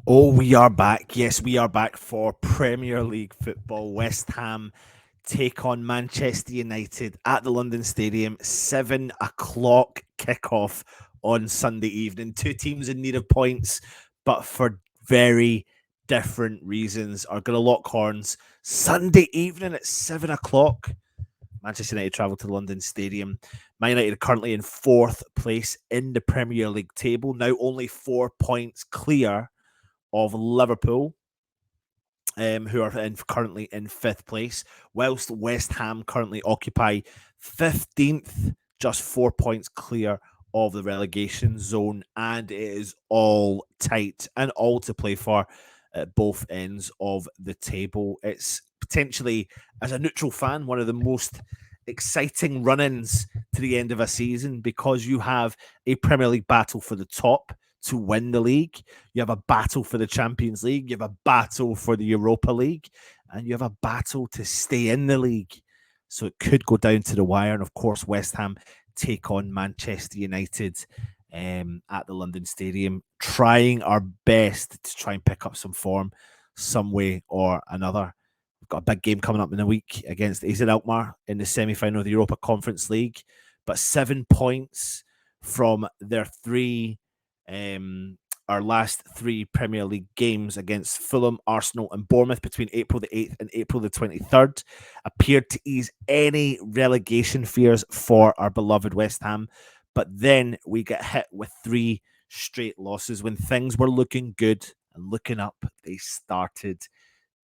Oh, we are back. Yes, we are back for Premier League football. West Ham take on Manchester United at the London Stadium. 7 o'clock kickoff on Sunday evening. Two teams in need of points, but for very different reasons, are going to lock horns Sunday evening at 7 o'clock. Manchester United travel to the London Stadium. Man United are currently in fourth place in the Premier League table, now only 4 points clear of Liverpool, who are currently in fifth place, whilst West Ham currently occupy 15th, just 4 points clear of the relegation zone, and it is all tight and all to play for at both ends of the table. It's potentially, as a neutral fan, one of the most exciting run-ins to the end of a season, because you have a Premier League battle for the top to win the league. You have a battle for the Champions League. You have a battle for the Europa League. And you have a battle to stay in the league. So it could go down to the wire. And of course, West Ham take on Manchester United at the London Stadium, trying our best to try and pick up some form some way or another. We've got a big game coming up in a week against AZ Alkmaar in the semi-final of the Europa Conference League. But 7 points from their our last three Premier League games against Fulham, Arsenal, and Bournemouth between April the 8th and April the 23rd appeared to ease any relegation fears for our beloved West Ham. But then we get hit with three straight losses. When things were looking good and looking up, they started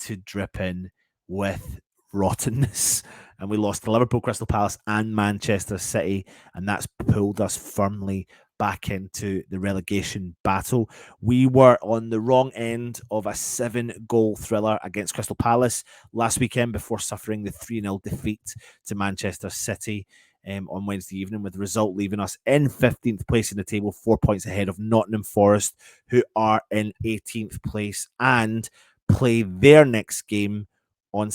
to drip in with rottenness. And we lost to Liverpool, Crystal Palace, and Manchester City. And that's pulled us firmly back into the relegation battle. We were on the wrong end of a 7-goal thriller against Crystal Palace last weekend before suffering the 3-0 defeat to Manchester City on Wednesday evening, with the result leaving us in 15th place in the table, 4 points ahead of Nottingham Forest, who are in 18th place and play their next game on,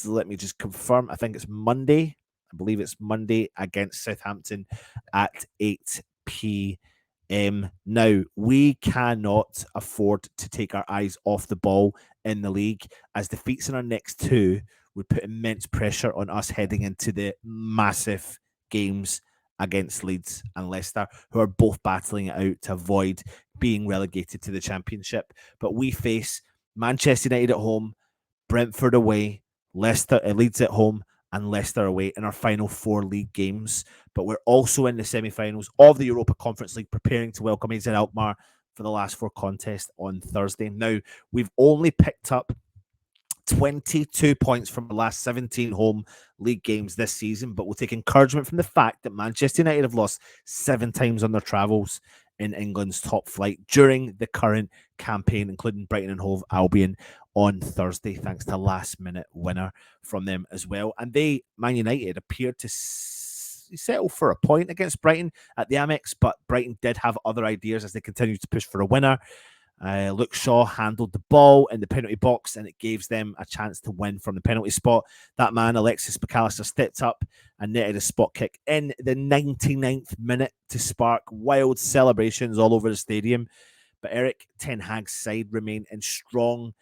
let me just confirm, I think it's Monday. I believe it's Monday against Southampton at 8 p.m. Now, we cannot afford to take our eyes off the ball in the league, as defeats in our next two would put immense pressure on us heading into the massive games against Leeds and Leicester, who are both battling it out to avoid being relegated to the Championship. But we face Manchester United at home, Brentford away, Leeds at home, and Leicester away in our final four league games. But we're also in the semi-finals of the Europa Conference League, preparing to welcome AZ Alkmaar for the last four contests on Thursday. Now, we've only picked up 22 points from the last 17 home league games this season, but we'll take encouragement from the fact that Manchester United have lost 7 times on their travels in England's top flight during the current campaign, including Brighton and Hove Albion on Thursday, thanks to a last-minute winner from them as well. And Man United, appeared to settle for a point against Brighton at the Amex, but Brighton did have other ideas as they continued to push for a winner. Luke Shaw handled the ball in the penalty box, and it gives them a chance to win from the penalty spot. That man, Alexis McAllister, stepped up and netted a spot kick in the 99th minute to spark wild celebrations all over the stadium. But Erik ten Hag's side remain in strong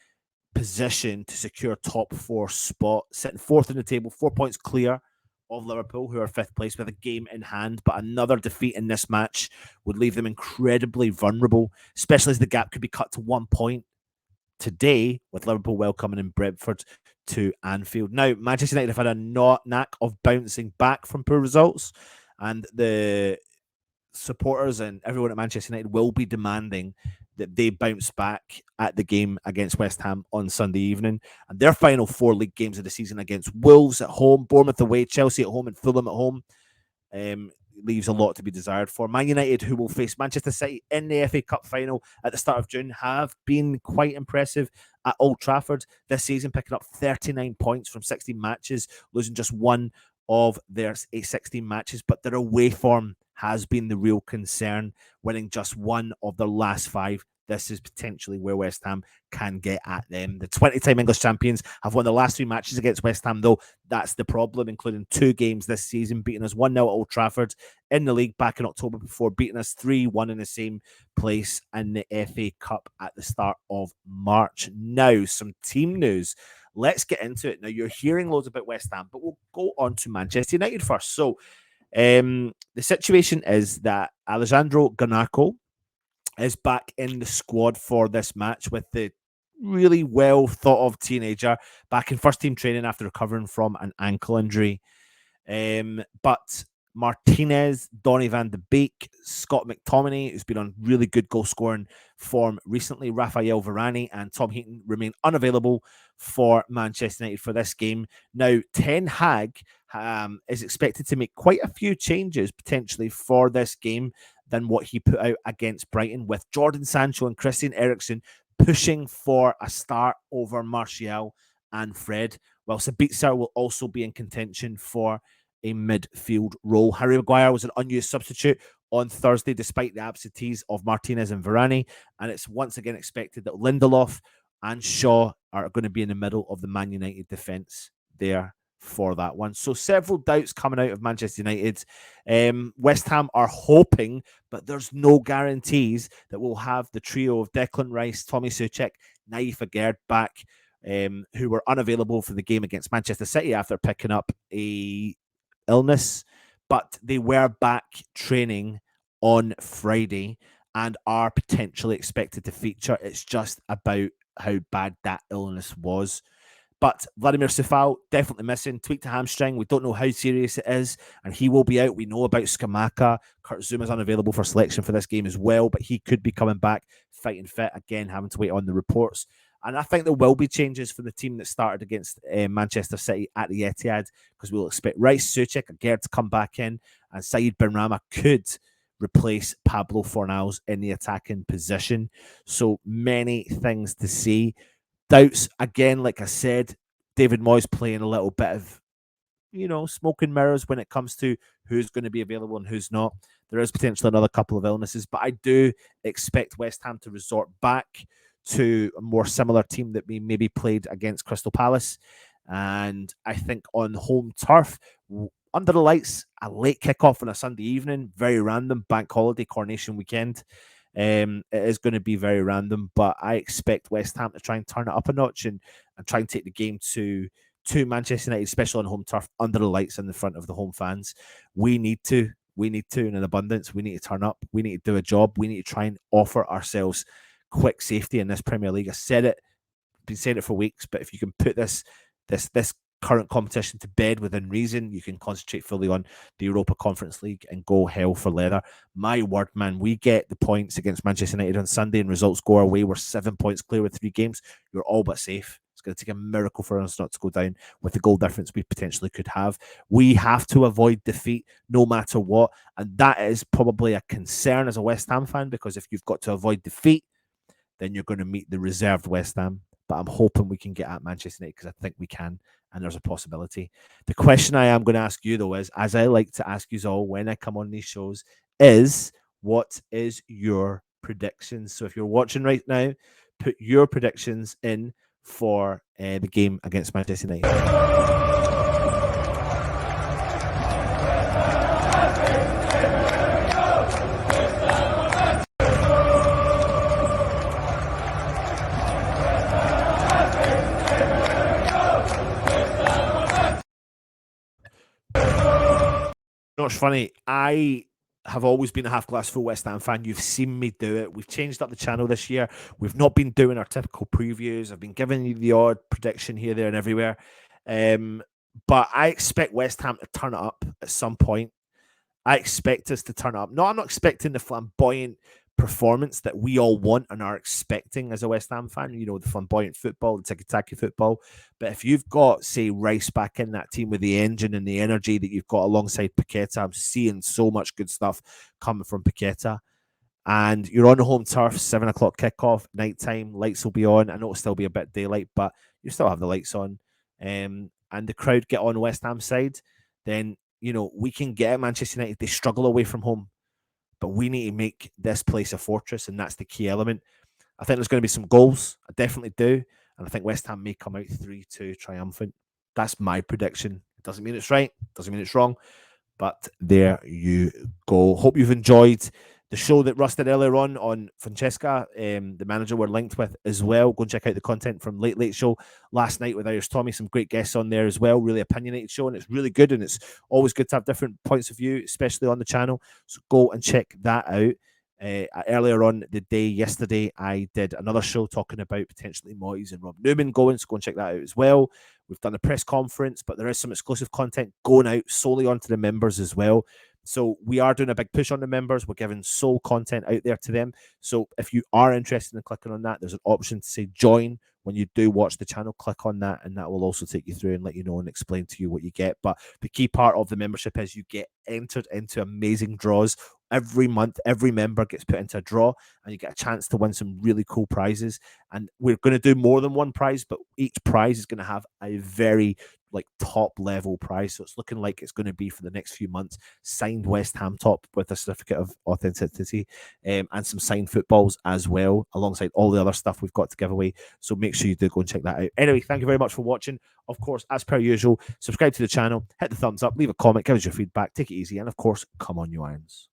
position to secure top four spot, sitting fourth in the table, 4 points clear of Liverpool, who are fifth place with a game in hand. But another defeat in this match would leave them incredibly vulnerable, especially as the gap could be cut to 1 point today, with Liverpool welcoming in Brentford to Anfield. Now, Manchester United have had a knack of bouncing back from poor results, and the supporters and everyone at Manchester United will be demanding that they bounce back at the game against West Ham on Sunday evening. And their final four league games of the season against Wolves at home, Bournemouth away, Chelsea at home, and Fulham at home leaves a lot to be desired for. Man United, who will face Manchester City in the FA Cup final at the start of June, have been quite impressive at Old Trafford this season, picking up 39 points from 16 matches, losing just one of their 16 matches. But their away form has been the real concern, winning just one of their last 5 this is potentially where West Ham can get at them. The 20-time English champions have won the last 3 matches against West Ham, though. That's the problem, including 2 games this season, beating us 1-0 at Old Trafford in the league back in October before beating us 3-1 in the same place in the FA Cup at the start of March. Now, some team news. Let's get into it. Now, you're hearing loads about West Ham, but we'll go on to Manchester United first. So, the situation is that Alejandro Garnacho is back in the squad for this match with the really well thought of teenager back in first team training after recovering from an ankle injury. But Martinez, Donny van de Beek, Scott McTominay, who's been on really good goal scoring form recently, Raphael Varane, and Tom Heaton remain unavailable for Manchester United for this game. Now, Ten Hag is expected to make quite a few changes potentially for this game than what he put out against Brighton, with Jordan Sancho and Christian Eriksen pushing for a start over Martial and Fred, while Sabitzer will also be in contention for a midfield role. Harry Maguire was an unused substitute on Thursday, despite the absentees of Martinez and Varane, and it's once again expected that Lindelof and Shaw are going to be in the middle of the Man United defence there for that one. So several doubts coming out of Manchester United. West Ham are hoping, but there's no guarantees that we'll have the trio of Declan Rice, Tommy Soucek, Naif Aguerd back, who were unavailable for the game against Manchester City after picking up a illness, but they were back training on Friday and are potentially expected to feature. It's just about how bad that illness was. But Vladimir Sefal, definitely missing. Tweaked a hamstring. We don't know how serious it is, and he will be out. We know about Skamaka. Kurt Zuma's unavailable for selection for this game as well, but he could be coming back fighting fit. Again, having to wait on the reports. And I think there will be changes for the team that started against Manchester City at the Etihad, because we'll expect Rice, Soucek, Aguerd to come back in, and Said Benrahma could replace Pablo Fornals in the attacking position. So many things to see. Doubts, again, like I said, David Moyes playing a little bit of, smoke and mirrors when it comes to who's going to be available and who's not. There is potentially another couple of illnesses, but I do expect West Ham to resort back to a more similar team that we maybe played against Crystal Palace. And I think on home turf, under the lights, a late kickoff on a Sunday evening, very random, bank holiday, Coronation weekend. It is going to be very random, but I expect West Ham to try and turn it up a notch and try and take the game to Manchester United, especially on home turf, under the lights in the front of the home fans. We need to, in an abundance. We need to turn up. We need to do a job. We need to try and offer ourselves quick safety in this Premier League. I said it, been saying it for weeks, but if you can put this current competition to bed within reason, you can concentrate fully on the Europa Conference League and go hell for leather. My word, man, we get the points against Manchester United on Sunday and results go our way. We're 7 points clear with 3 games. You're all but safe. It's going to take a miracle for us not to go down with the goal difference we potentially could have. We have to avoid defeat no matter what, and that is probably a concern as a West Ham fan, because if you've got to avoid defeat, then you're going to meet the reserved West Ham. But I'm hoping we can get at Manchester United, because I think we can, and there's a possibility. The question I am going to ask you, though, is, as I like to ask you all when I come on these shows, is what is your predictions? So if you're watching right now, put your predictions in for the game against Manchester United. It's funny. I have always been a half glass full West Ham fan. You've seen me do it. We've changed up the channel this year. We've not been doing our typical previews. I've been giving you the odd prediction here, there, and everywhere. But I expect West Ham to turn it up at some point. I expect us to turn up. No, I'm not expecting the flamboyant performance that we all want and are expecting as a West Ham fan, the flamboyant football, the tiki-taka football. But if you've got, say, Rice back in that team with the engine and the energy that you've got alongside Paqueta, I'm seeing so much good stuff coming from Paqueta. And you're on the home turf, 7 o'clock kickoff, nighttime, lights will be on. I know it'll still be a bit daylight, but you still have the lights on. And the crowd get on West Ham side, then, we can get at Manchester United. They struggle away from home, but we need to make this place a fortress, and that's the key element. I think there's going to be some goals. I definitely do. And I think West Ham may come out 3-2 triumphant. That's my prediction. It doesn't mean it's right, doesn't mean it's wrong. But there you go. Hope you've enjoyed the show that Russ did earlier on Francesca, the manager we're linked with as well. Go and check out the content from Late Late Show last night with Irish Tommy. Some great guests on there as well. Really opinionated show, and it's really good. And it's always good to have different points of view, especially on the channel. So go and check that out. Earlier on the day yesterday, I did another show talking about potentially Moyes and Rob Newman going, so go and check that out as well. We've done a press conference, but there is some exclusive content going out solely onto the members as well. So we are doing a big push on the members. We're giving sole content out there to them. So if you are interested in clicking on that, there's an option to say join. When you do watch the channel, click on that, and that will also take you through and let you know and explain to you what you get. But the key part of the membership is you get entered into amazing draws every month. Every member gets put into a draw, and you get a chance to win some really cool prizes. And we're going to do more than one prize, but each prize is going to have a very top level prize. So it's looking like it's going to be for the next few months signed West Ham top with a certificate of authenticity, and some signed footballs as well, alongside all the other stuff we've got to give away. So make sure you do go and check that out. Anyway, thank you very much for watching. Of course, as per usual, subscribe to the channel, hit the thumbs up, leave a comment, give us your feedback, take it easy, and of course, come on, you irons.